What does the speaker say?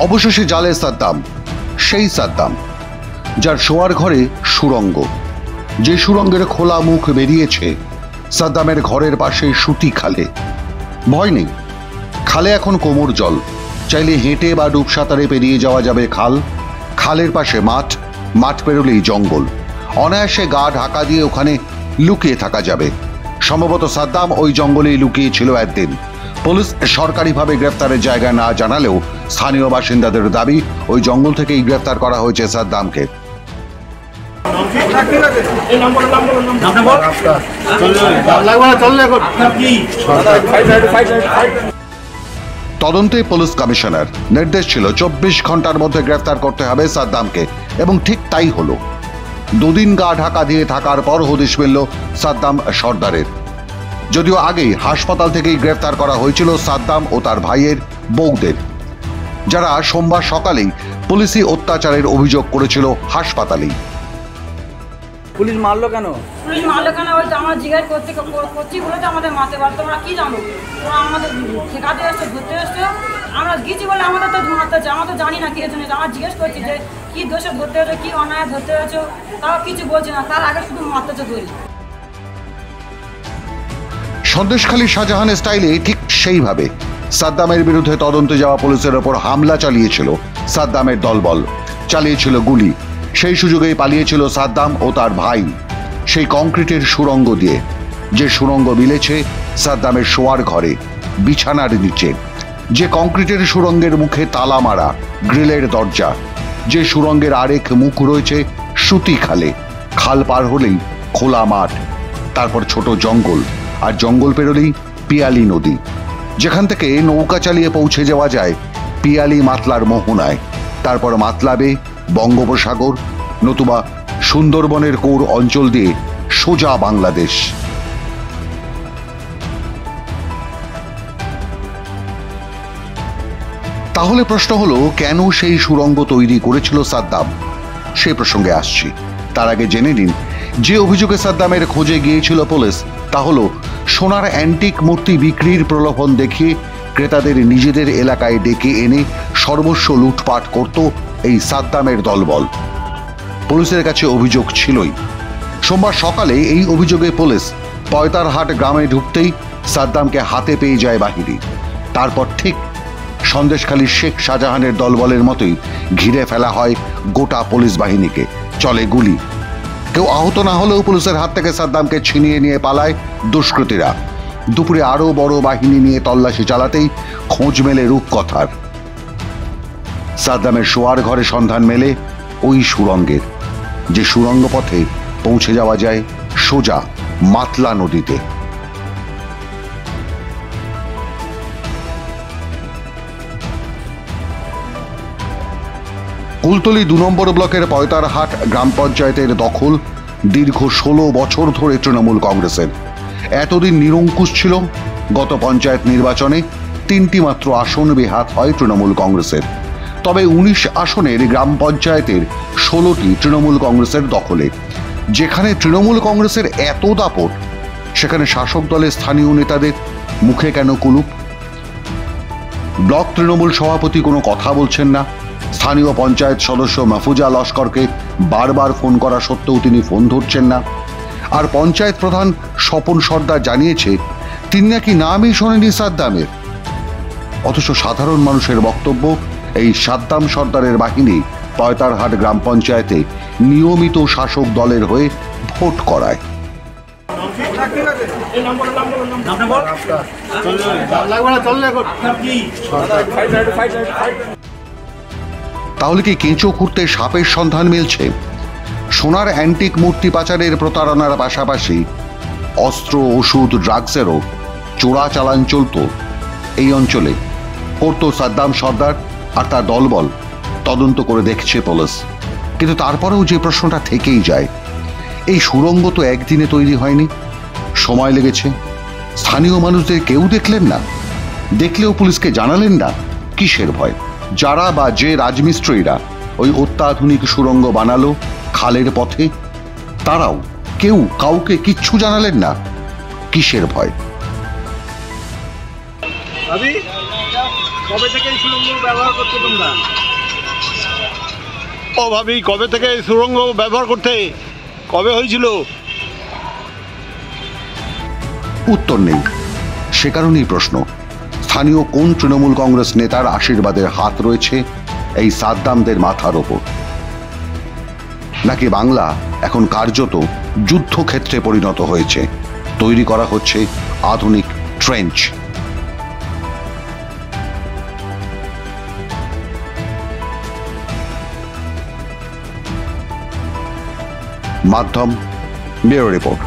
অবশেষে জালে সাদ্দাম, সেই সাদ্দাম যার শোয়ার ঘরে সুড়ঙ্গ, যে সুড়ঙ্গের খোলা মুখ বেরিয়েছে সাদ্দামের ঘরের পাশে সুতি খালে। ভয় নেই, খালে এখন কোমর জল, চাইলে হেঁটে বা ডুব সাঁতারে পেরিয়ে যাওয়া যাবে খাল। খালের পাশে মাঠ, মাঠ পেরোলেই জঙ্গল। অনায়াসে গা ঢাকা দিয়ে ওখানে লুকিয়ে থাকা যাবে। সম্ভবত সাদ্দাম ওই জঙ্গলেই লুকিয়ে ছিল একদিন। পুলিশ সরকারিভাবে গ্রেফতারের জায়গা না জানালেও স্থানীয় বাসিন্দাদের দাবি ওই জঙ্গল থেকেই গ্রেফতার করা হয়েছে সাদ্দামকে। তদন্তে পুলিশ কমিশনার নির্দেশ ছিল 24 ঘন্টার মধ্যে গ্রেফতার করতে হবে সাদ্দামকে, এবং ঠিক তাই হলো। দুদিন গা ঢাকা দিয়ে থাকার পর হদিশ মিলল সাদ্দাম সর্দারের। যদিও আগেই হাসপাতাল থেকেই গ্রেফতার করা হয়েছিল সাদ্দাম ও তার ভাইয়ের বউদের, যারা সোমবার সকালেই পুলিশি অত্যাচারের অভিযোগ করেছিল হাসপাতালেই। পুলিশ মারলো কেন? পুলিশ মারলো কেন ওই তো আমরা জিজ্ঞাসা করছি বলে তো আমাদের মারতে পারতো। তোমরা কি জানো? তোমরা আমাদের ঠেকাতে এসছো, ধরতে এসছো, আমরা গিয়েছি বলে আমাদের তো মারতে হচ্ছে। আমরা তো জানি না কি জন্য। আমরা জিজ্ঞেস করছি যে কি দোষে ধরতে হয়েছো, কি অন্যায় ধরতে হয়েছো, তাও কিছু বলছে না। তার আগে শুধু মারতে হচ্ছে ধরি। সন্দেশখালী শাহজাহান স্টাইলে ঠিক সেইভাবে সাদ্দামের বিরুদ্ধে তদন্তে যাওয়া পুলিশের ওপর হামলা চালিয়েছিল সাদ্দামের দলবল, চালিয়েছিল গুলি। সেই সুযোগেই পালিয়েছিল সাদ্দাম ও তার ভাই সেই কংক্রিটের সুড়ঙ্গ দিয়ে, যে সুড়ঙ্গ মিলেছে সাদ্দামের শোয়ার ঘরে, বিছানার নিচে, যে কংক্রিটের সুড়ঙ্গের মুখে তালা মারা, গ্রিলের দরজা, যে সুড়ঙ্গের আরেক মুখ রয়েছে সুতি খালে। খাল পার হলেই খোলা মাঠ, তারপর ছোট জঙ্গল, আর জঙ্গল পেরোলেই পিয়ালি নদী, যেখান থেকে নৌকা চালিয়ে পৌঁছে যাওয়া যায় পিয়ালি মাতলার মোহনায়, তারপর মাতলাবে বঙ্গোপসাগর, নতুবা সুন্দরবনের কোর অঞ্চল দিয়ে সোজা বাংলাদেশ। তাহলে প্রশ্ন হলো, কেন সেই সুড়ঙ্গ তৈরি করেছিল সাদ্দাম? সে প্রসঙ্গে আসছি। তার আগে জেনে নিন, যে অভিযোগে সাদ্দামের খোঁজে গিয়েছিল পুলিশ তা হলো সোনার অ্যান্টিক মূর্তি বিক্রির প্রলোভন দেখিয়ে ক্রেতাদের নিজেদের এলাকায় ডেকে এনে সর্বস্ব লুটপাট করত এই সাদ্দামের দলবল। পুলিশের কাছে অভিযোগ ছিলই। সোমবার সকালে এই অভিযোগে পুলিশ পয়তারহাট গ্রামে ঢুকতেই সাদ্দামকে হাতে পেয়ে যায় বাহিনী। তারপর ঠিক সন্দেশখালী শেখ শাহজাহানের দলবলের মতোই ঘিরে ফেলা হয় গোটা পুলিশ বাহিনীকে। চলে গুলি। কেউ আহত না হলেও পুলিশের হাত থেকে সাদ্দামকে ছিনিয়ে নিয়ে পালায় দুষ্কৃতীরা। দুপুরে আরো বড় বাহিনী নিয়ে তল্লাশি চালাতেই খোঁজ মেলে রূপকথার। সাদ্দামের শোয়ার ঘরে সন্ধান মেলে ওই সুড়ঙ্গের, যে সুড়ঙ্গ পথে পৌঁছে যাওয়া যায় সোজা মাতলা নদীতে। কুলতলি 2 নম্বর ব্লকের পয়তারহাট গ্রাম পঞ্চায়েতের দখল দীর্ঘ 16 বছর ধরে তৃণমূল কংগ্রেসের। এতদিন নিরঙ্কুশ ছিল। গত পঞ্চায়েত নির্বাচনে 3টি মাত্র আসন বেহাত হয় তৃণমূল কংগ্রেসের। তবে 19 আসনের গ্রাম পঞ্চায়েতের 16টি তৃণমূল কংগ্রেসের দখলে। যেখানে তৃণমূল কংগ্রেসের এত দাপট, সেখানে শাসক দলের স্থানীয় নেতাদের মুখে কেন কুলুপ? ব্লক তৃণমূল সভাপতি কোনো কথা বলছেন না। স্থানীয় পঞ্চায়েত সদস্য মাহফুজা লস্করকে বারবার ফোন করা সত্ত্বেও তিনি ফোন ধরছেন না। আর পঞ্চায়েত প্রধান স্বপন সর্দার জানিয়েছে তিনি নাকি নামই শোনেনি সাদ্দামের। অথচ সাধারণ মানুষের বক্তব্য, এই সাদ্দাম সর্দারের বাহিনী পয়তারহাট গ্রাম পঞ্চায়েতে নিয়মিত শাসক দলের হয়ে ভোট করায়। তাহলে কি কেঁচো খুঁড়তে সাপের সন্ধান মিলছে? সোনার অ্যান্টিক মূর্তি পাচারের প্রতারণার পাশাপাশি অস্ত্র, ওষুধ, ড্রাগসেরও চোরাচালান চলত এই অঞ্চলে। করত সাদ্দাম সর্দার আর তার দলবল। তদন্ত করে দেখছে পুলিশ। কিন্তু তারপরেও যে প্রশ্নটা থেকেই যায়, এই সুড়ঙ্গ তো একদিনে তৈরি হয়নি, সময় লেগেছে। স্থানীয় মানুষদের কেউ দেখলেন না, দেখলেও পুলিশকে জানালেন না। কিসের ভয়? যারা বা যে রাজমিস্ত্রিরা ওই অত্যাধুনিক সুড়ঙ্গ বানালো খালের পথে, তারাও কেউ কাউকে কিচ্ছু জানালেন না। কিসের ভয়? কবে থেকে এই সুড়ঙ্গ ব্যবহার করছো তোমরা? ও ভাবি, কবে থেকে এই সুড়ঙ্গ ব্যবহার করতে কবে হয়েছিল? উত্তর নেই। সে কারণেই প্রশ্ন, স্থানীয় কোন তৃণমূল কংগ্রেস নেতার আশীর্বাদের হাত রয়েছে এই সাদ্দামদের মাথার ওপর? নাকি বাংলা এখন কার্যত যুদ্ধক্ষেত্রে পরিণত হয়েছে, তৈরি করা হচ্ছে আধুনিক ট্রেঞ্চ? মাধ্যম ব্যুরো রিপোর্ট।